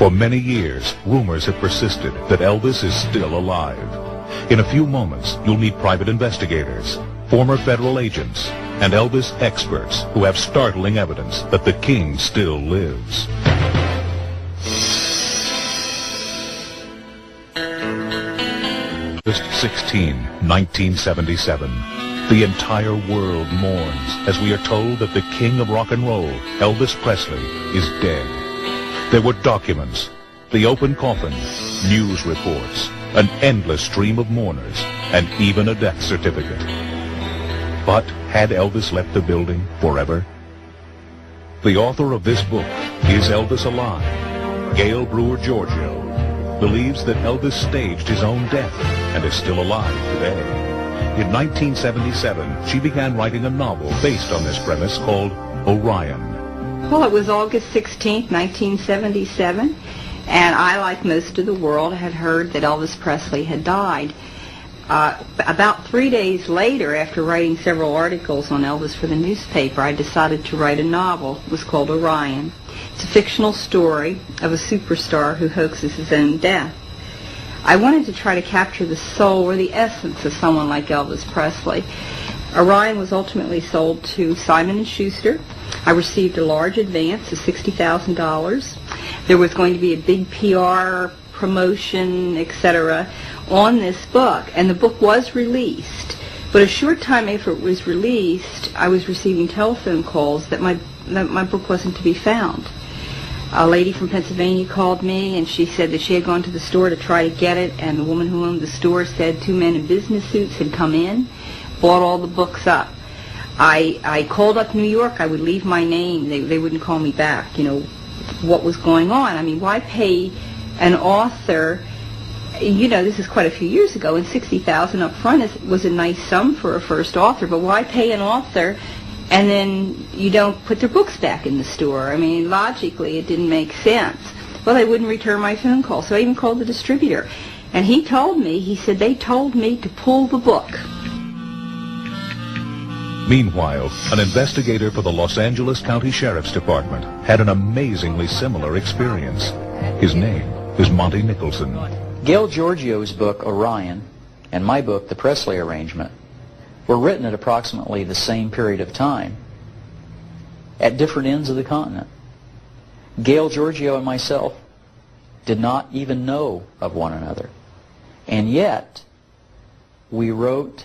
For many years, rumors have persisted that Elvis is still alive. In a few moments, you'll meet private investigators, former federal agents, and Elvis experts who have startling evidence that the king still lives. August 16, 1977. The entire world mourns as we are told that the king of rock and roll, Elvis Presley, is dead. There were documents, the open coffin, news reports, an endless stream of mourners, and even a death certificate. But had Elvis left the building forever? The author of this book, Is Elvis Alive? Gail Brewer Giorgio, believes that Elvis staged his own death and is still alive today. In 1977, she began writing a novel based on this premise called Orion. Well, it was August 16, 1977, and I, like most of the world, had heard that Elvis Presley had died. About 3 days later, after writing several articles on Elvis for the newspaper, I decided to write a novel. It was called Orion. It's a fictional story of a superstar who hoaxes his own death. I wanted to try to capture the soul or the essence of someone like Elvis Presley. Orion was ultimately sold to Simon & Schuster. I received a large advance of $60,000. There was going to be a big PR promotion, etc., on this book, and the book was released. But a short time after it was released, I was receiving telephone calls that my book wasn't to be found. A lady from Pennsylvania called me, and she said that she had gone to the store to try to get it, and the woman who owned the store said 2 men in business suits had come in, bought all the books up. I called up New York. I would leave my name. They wouldn't call me back. You know, what was going on? I mean, why pay an author? You know, this is quite a few years ago, and $60,000 up front was a nice sum for a first author, but why pay an author and then you don't put their books back in the store? I mean, logically, it didn't make sense. Well, they wouldn't return my phone call, so I even called the distributor. And he said, they told me to pull the book. Meanwhile, an investigator for the Los Angeles County Sheriff's Department had an amazingly similar experience. His name is Monty Nicholson. Gail Giorgio's book, Orion, and my book, The Presley Arrangement, were written at approximately the same period of time, at different ends of the continent. Gail Giorgio and myself did not even know of one another. And yet, we wrote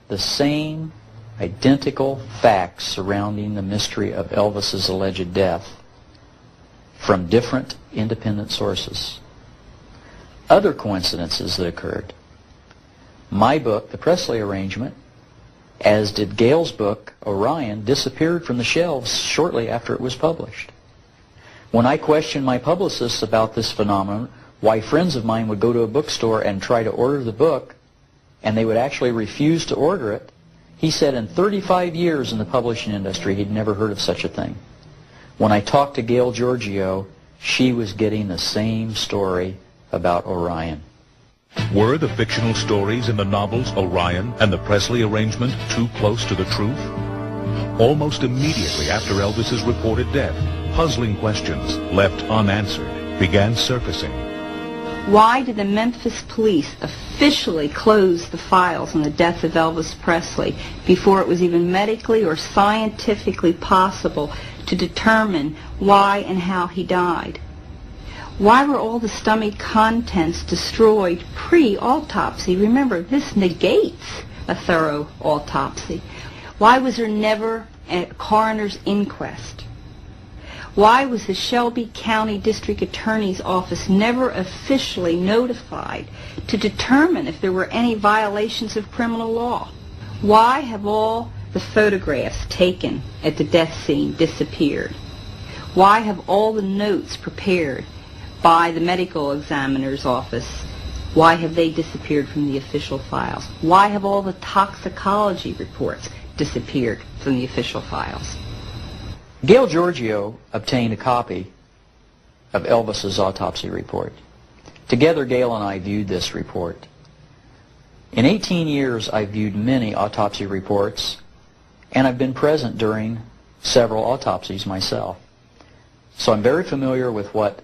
the same identical facts surrounding the mystery of Elvis's alleged death from different independent sources. Other coincidences that occurred. My book, The Presley Arrangement, as did Gail's book, Orion, disappeared from the shelves shortly after it was published. When I questioned my publicists about this phenomenon, why friends of mine would go to a bookstore and try to order the book, and they would actually refuse to order it, he said in 35 years in the publishing industry, he'd never heard of such a thing. When I talked to Gail Giorgio, she was getting the same story about Orion. Were the fictional stories in the novels Orion and the Presley Arrangement too close to the truth? Almost immediately after Elvis's reported death, puzzling questions left unanswered began surfacing. Why did the Memphis police officially close the files on the death of Elvis Presley before it was even medically or scientifically possible to determine why and how he died? Why were all the stomach contents destroyed pre-autopsy? Remember, this negates a thorough autopsy. Why was there never a coroner's inquest? Why was the Shelby County District Attorney's Office never officially notified to determine if there were any violations of criminal law? Why have all the photographs taken at the death scene disappeared? Why have all the notes prepared by the medical examiner's office, why have they disappeared from the official files? Why have all the toxicology reports disappeared from the official files? Gail Giorgio obtained a copy of Elvis's autopsy report. Together, Gail and I viewed this report. In 18 years, I've viewed many autopsy reports, and I've been present during several autopsies myself. So I'm very familiar with what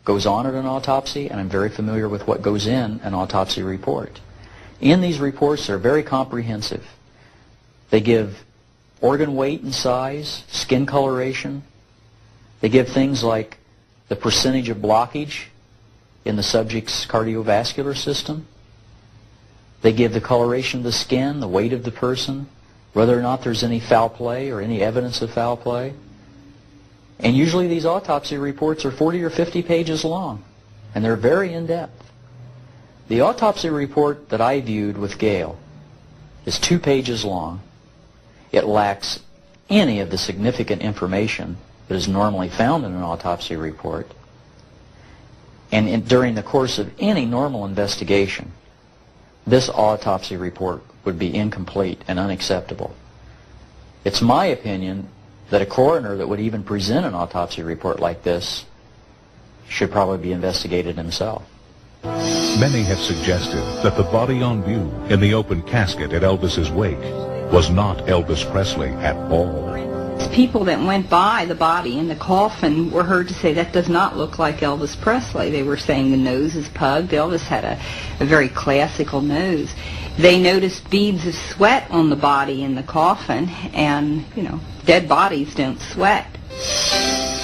goes on at an autopsy, and I'm very familiar with what goes in an autopsy report. In these reports, they're very comprehensive. They give organ weight and size, skin coloration. They give things like the percentage of blockage in the subject's cardiovascular system. They give the coloration of the skin, the weight of the person, whether or not there's any foul play or any evidence of foul play. And usually these autopsy reports are 40 or 50 pages long, and they're very in-depth. The autopsy report that I viewed with Gail is 2 pages long. It lacks any of the significant information that is normally found in an autopsy report. And during the course of any normal investigation, this autopsy report would be incomplete and unacceptable. It's my opinion that a coroner that would even present an autopsy report like this should probably be investigated himself. Many have suggested that the body on view in the open casket at Elvis's wake was not Elvis Presley at all. People that went by the body in the coffin were heard to say that does not look like Elvis Presley. They were saying the nose is pugged. Elvis had a very classical nose. They noticed beads of sweat on the body in the coffin, and, you know, dead bodies don't sweat.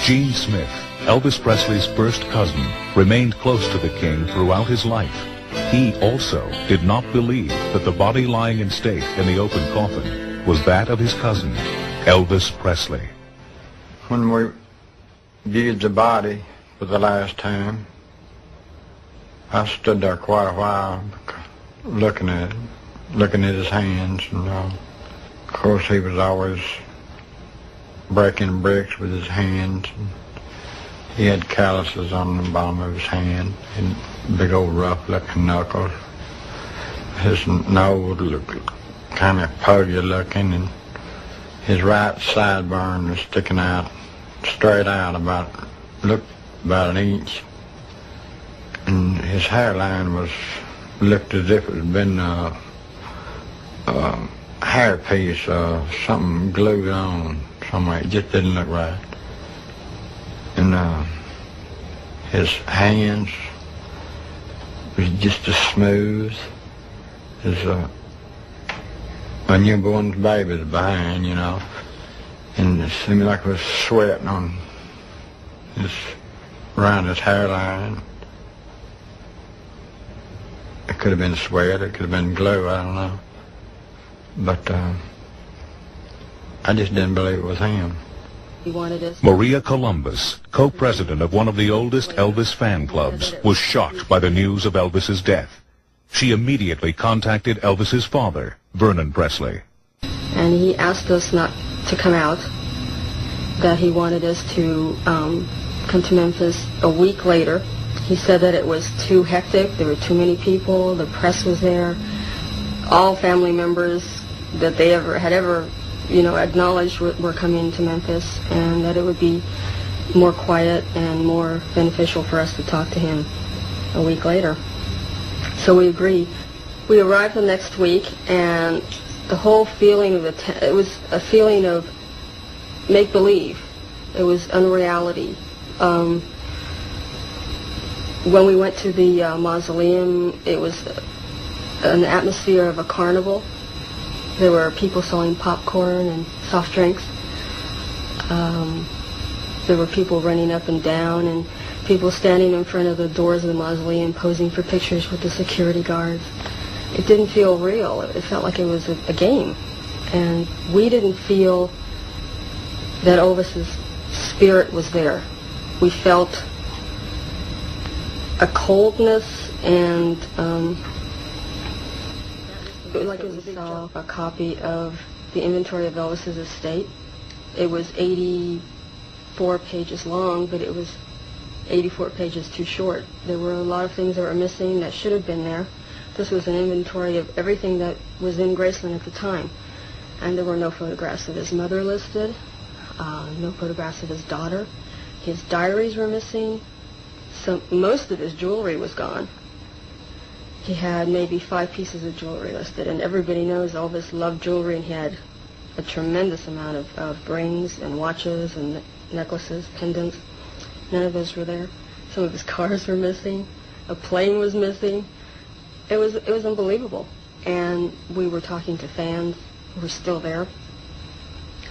Gene Smith, Elvis Presley's first cousin, remained close to the king throughout his life. He also did not believe that the body lying in state in the open coffin was that of his cousin, Elvis Presley. When we viewed the body for the last time, I stood there quite a while looking at his hands, and of course he was always breaking bricks with his hands. And he had calluses on the bottom of his hand and big old rough-looking knuckles. His nose looked kind of puggy looking, and his right sideburn was sticking out, straight out looked about an inch. And his hairline looked as if it had been a hairpiece or something glued on somewhere. It just didn't look right. And his hands was just as smooth as a newborn's baby's behind, you know. And it seemed like it was sweating on around his hairline. It could have been sweat, it could have been glue, I don't know. But I just didn't believe it was him. Maria Columbus, co-president of one of the oldest Elvis fan clubs, was shocked by the news of Elvis's death. She immediately contacted Elvis's father, Vernon Presley. And he asked us not to come out, that he wanted us to come to Memphis a week later. He said that it was too hectic, there were too many people, the press was there, all family members that they had ever acknowledged were coming to Memphis, and that it would be more quiet and more beneficial for us to talk to him a week later. So we agreed. We arrived the next week, and the whole feeling of it was a feeling of make-believe. It was unreality. When we went to the mausoleum, it was an atmosphere of a carnival. There were people selling popcorn and soft drinks. There were people running up and down, and people standing in front of the doors of the mausoleum posing for pictures with the security guards. It didn't feel real. It felt like it was a game. And we didn't feel that Elvis's spirit was there. We felt a coldness, and like it was a copy of the inventory of Elvis's estate. It was 84 pages long, but it was 84 pages too short. There were a lot of things that were missing that should have been there. This was an inventory of everything that was in Graceland at the time. And there were no photographs of his mother listed, no photographs of his daughter. His diaries were missing. Most of his jewelry was gone. He had maybe 5 pieces of jewelry listed, and everybody knows Elvis loved jewelry, and he had a tremendous amount of rings and watches and necklaces, pendants. None of those were there. Some of his cars were missing. A plane was missing. It was unbelievable. And we were talking to fans who were still there,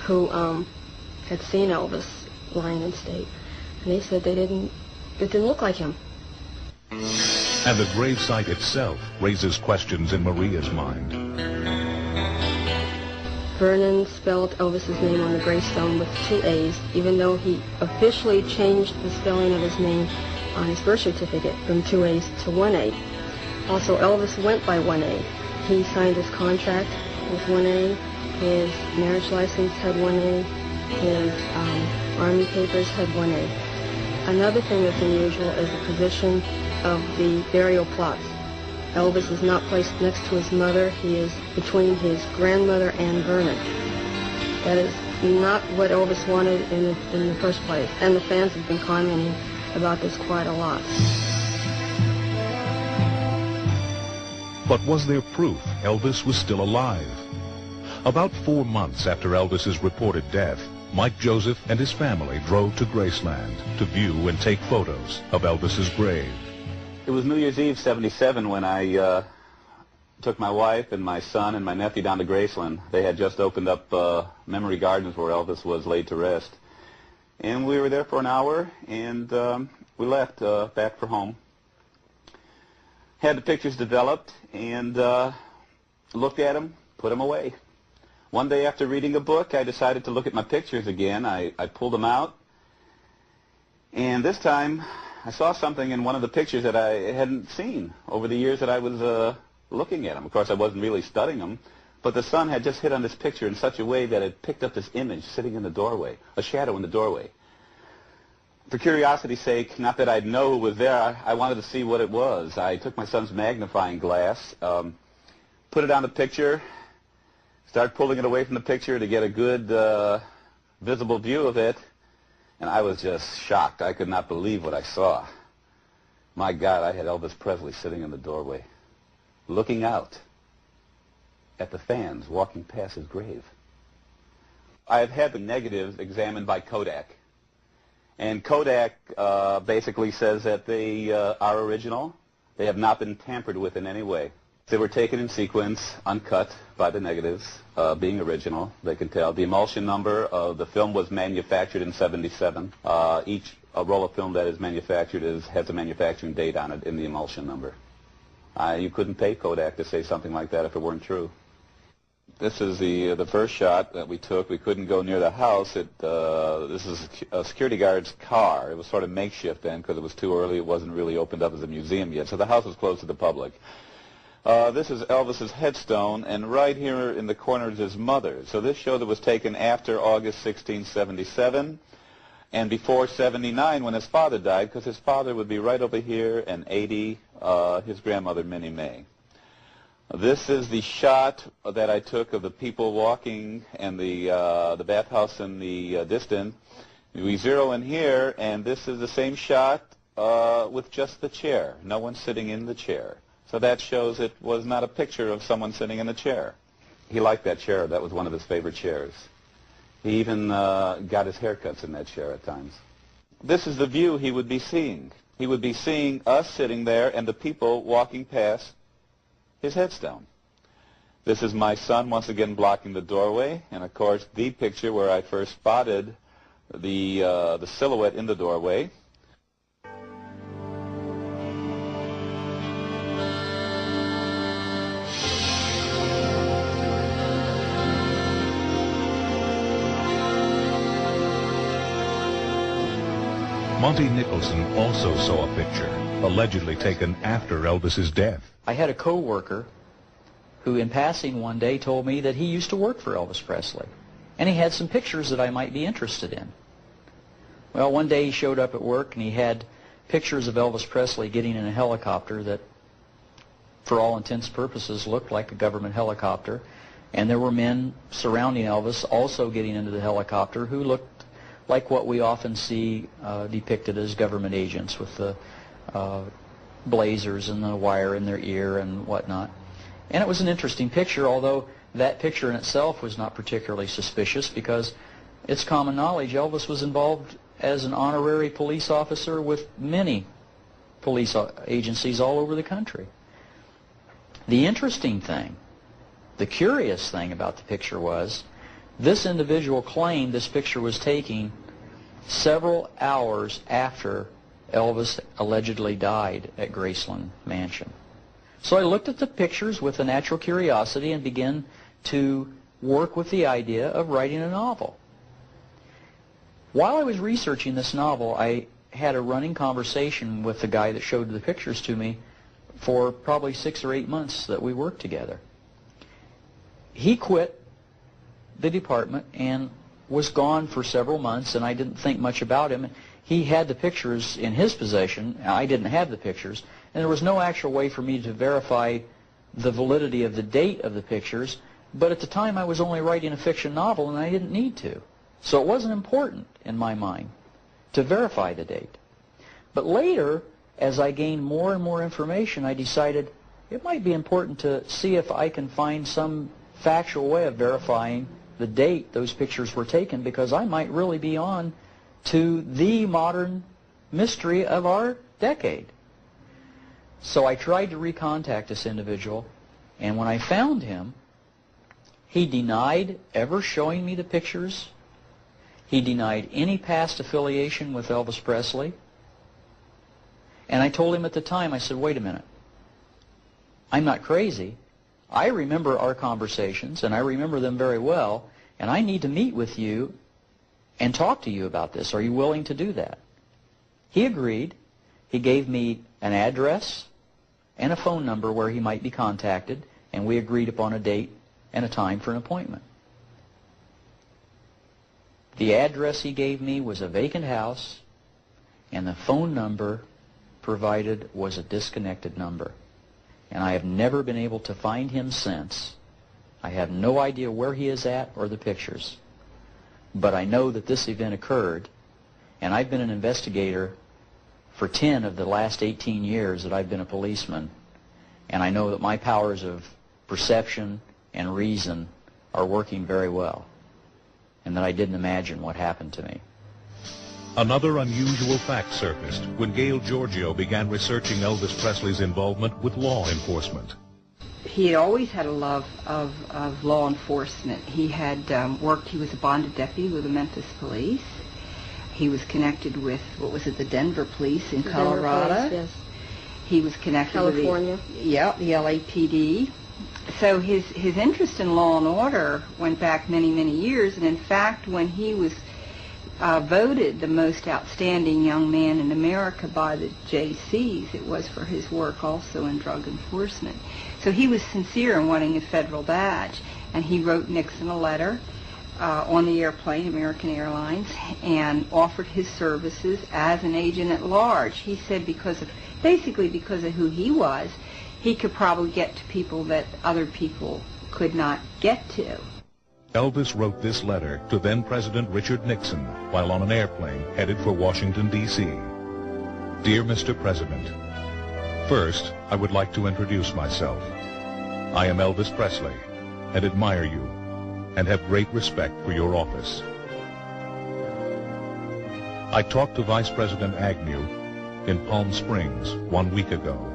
who had seen Elvis lying in state, and they said it didn't look like him. And the gravesite itself raises questions in Maria's mind. Vernon spelled Elvis's name on the gravestone with 2 A's, even though he officially changed the spelling of his name on his birth certificate from 2 A's to 1 A. Also, Elvis went by 1 A. He signed his contract with 1 A. His marriage license had 1 A. His Army papers had 1 A. Another thing that's unusual is the position of the burial plots. Elvis is not placed next to his mother. He is between his grandmother and Vernon. That is not what Elvis wanted in the first place. And the fans have been commenting about this quite a lot. But was there proof Elvis was still alive? About 4 months after Elvis's reported death, Mike Joseph and his family drove to Graceland to view and take photos of Elvis's grave. It was New Year's Eve '77 when I took my wife and my son and my nephew down to Graceland. They had just opened up Memory Gardens where Elvis was laid to rest. And we were there for an hour, and we left back for home. Had the pictures developed and looked at them, put them away. One day after reading a book, I decided to look at my pictures again. I pulled them out, and this time I saw something in one of the pictures that I hadn't seen over the years that I was looking at them. Of course, I wasn't really studying them, but the sun had just hit on this picture in such a way that it picked up this image sitting in the doorway, a shadow in the doorway. For curiosity's sake, not that I'd know who was there, I wanted to see what it was. I took my son's magnifying glass, put it on the picture, started pulling it away from the picture to get a good visible view of it, and I was just shocked. I could not believe what I saw. My God, I had Elvis Presley sitting in the doorway, looking out at the fans walking past his grave. I have had the negatives examined by Kodak. And Kodak basically says that they are original. They have not been tampered with in any way. They were taken in sequence, uncut by the negatives, being original. They can tell. The emulsion number of the film was manufactured in '77. Each roll of film that is manufactured has a manufacturing date on it in the emulsion number. You couldn't pay Kodak to say something like that if it weren't true. This is the first shot that we took. We couldn't go near the house. This is a security guard's car. It was sort of makeshift then because it was too early. It wasn't really opened up as a museum yet, so the house was closed to the public. This is Elvis's headstone, and right here in the corner is his mother. So this show that was taken after August 1677 and before '79 when his father died, because his father would be right over here, and '80, his grandmother, Minnie May. This is the shot that I took of the people walking and the bathhouse in the distance. We zero in here, and this is the same shot with just the chair. No one sitting in the chair. So that shows it was not a picture of someone sitting in a chair. He liked that chair. That was one of his favorite chairs. He even got his haircuts in that chair at times. This is the view he would be seeing. He would be seeing us sitting there and the people walking past his headstone. This is my son once again blocking the doorway, and of course the picture where I first spotted the silhouette in the doorway. Monty Nicholson also saw a picture, allegedly taken after Elvis's death. I had a co-worker who in passing one day told me that he used to work for Elvis Presley, and he had some pictures that I might be interested in. Well, one day he showed up at work and he had pictures of Elvis Presley getting in a helicopter that for all intents and purposes looked like a government helicopter, and there were men surrounding Elvis also getting into the helicopter who looked like what we often see depicted as government agents with the blazers and the wire in their ear and whatnot. And it was an interesting picture, although that picture in itself was not particularly suspicious because it's common knowledge Elvis was involved as an honorary police officer with many police agencies all over the country. The interesting thing, the curious thing about the picture was, this individual claimed this picture was taken several hours after Elvis allegedly died at Graceland Mansion. So I looked at the pictures with a natural curiosity and began to work with the idea of writing a novel. While I was researching this novel, I had a running conversation with the guy that showed the pictures to me for probably 6 or 8 months that we worked together. He quit the department and was gone for several months, and I didn't think much about him. He had the pictures in his possession. I didn't have the pictures, and there was no actual way for me to verify the validity of the date of the pictures, but at the time I was only writing a fiction novel and I didn't need to. So it wasn't important in my mind to verify the date. But later, as I gained more and more information, I decided it might be important to see if I can find some factual way of verifying the date those pictures were taken, because I might really be on to the modern mystery of our decade. So I tried to recontact this individual, and when I found him, he denied ever showing me the pictures. He denied any past affiliation with Elvis Presley. And I told him at the time, I said, wait a minute. I'm not crazy. I remember our conversations, and I remember them very well, and I need to meet with you and talk to you about this. Are you willing to do that? He agreed. He gave me an address and a phone number where he might be contacted, and we agreed upon a date and a time for an appointment. The address he gave me was a vacant house, and the phone number provided was a disconnected number. And I have never been able to find him since. I have no idea where he is at or the pictures. But I know that this event occurred, and I've been an investigator for 10 of the last 18 years that I've been a policeman, and I know that my powers of perception and reason are working very well, and that I didn't imagine what happened to me. Another unusual fact surfaced when Gail Giorgio began researching Elvis Presley's involvement with law enforcement. He had always had a love of law enforcement. He had he was a bonded deputy with the Memphis police. He was connected with, the Denver police in Colorado. Denver police, yes. He was connected California. with the LAPD. So his interest in law and order went back many, many years, and in fact, when he was voted the most outstanding young man in America by the JCs, it was for his work also in drug enforcement. So he was sincere in wanting a federal badge, and he wrote Nixon a letter on the airplane, American Airlines, and offered his services as an agent at large. He said basically because of who he was, he could probably get to people that other people could not get to. Elvis wrote this letter to then-President Richard Nixon while on an airplane headed for Washington, D.C. Dear Mr. President, first, I would like to introduce myself. I am Elvis Presley and admire you and have great respect for your office. I talked to Vice President Agnew in Palm Springs 1 week ago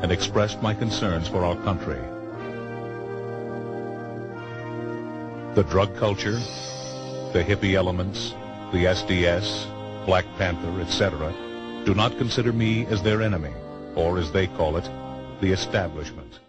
and expressed my concerns for our country. The drug culture, the hippie elements, the SDS, Black Panther, etc., do not consider me as their enemy, or as they call it, the establishment.